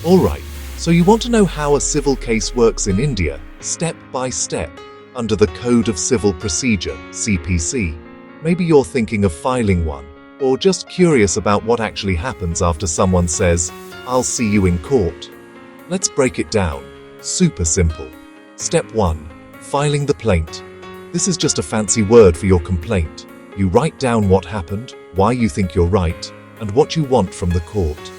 Alright, so you want to know how a civil case works in India, step by step, under the Code of Civil Procedure, CPC. Maybe you're thinking of filing one, or just curious about what actually happens after someone says, "I'll see you in court." Let's break it down. Super simple. Step 1. Filing the plaint. This is just a fancy word for your complaint. You write down what happened, why you think you're right, and what you want from the court.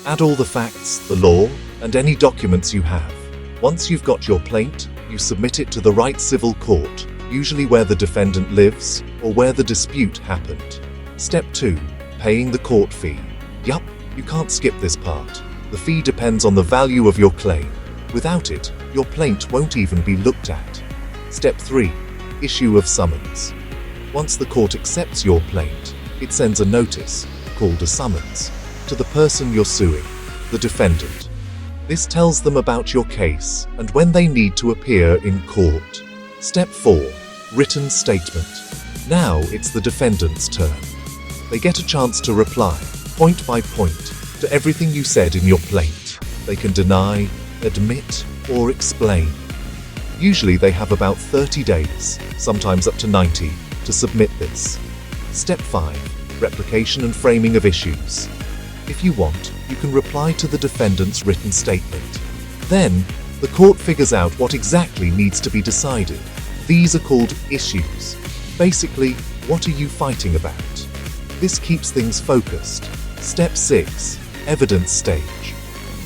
Add all the facts, the law, and any documents you have. Once you've got your plaint, you submit it to the right civil court, usually where the defendant lives or where the dispute happened. Step 2. Paying the court fee. Yup, you can't skip this part. The fee depends on the value of your claim. Without it, your plaint won't even be looked at. Step 3. Issue of summons. Once the court accepts your plaint, it sends a notice, called a summons, to the person you're suing, the defendant. This tells them about your case and when they need to appear in court. Step 4. Written statement. Now it's the defendant's turn. They get a chance to reply, point by point, to everything you said in your plaint. They can deny, admit, or explain. Usually they have about 30 days, sometimes up to 90, to submit this. Step 5. Replication and framing of issues. If you want, you can reply to the defendant's written statement. Then, the court figures out what exactly needs to be decided. These are called issues. Basically, what are you fighting about? This keeps things focused. Step 6. Evidence stage.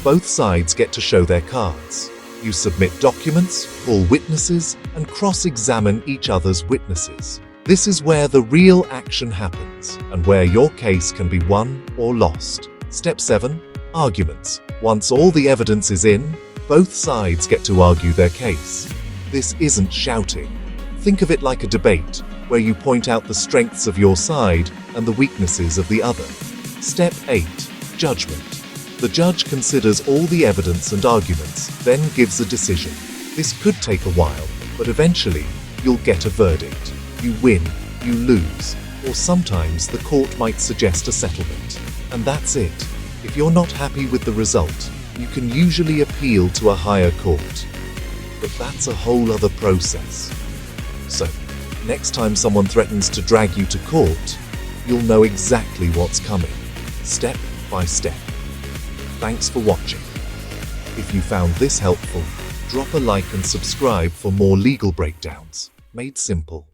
Both sides get to show their cards. You submit documents, call witnesses, and cross-examine each other's witnesses. This is where the real action happens, and where your case can be won or lost. Step 7. Arguments. Once all the evidence is in, both sides get to argue their case. This isn't shouting. Think of it like a debate, where you point out the strengths of your side and the weaknesses of the other. Step 8. Judgment. The judge considers all the evidence and arguments, then gives a decision. This could take a while, but eventually, you'll get a verdict. You win, you lose, or sometimes the court might suggest a settlement. And that's it. If you're not happy with the result, you can usually appeal to a higher court. But that's a whole other process. So, next time someone threatens to drag you to court, you'll know exactly what's coming, step by step. Thanks for watching. If you found this helpful, drop a like and subscribe for more legal breakdowns, made simple.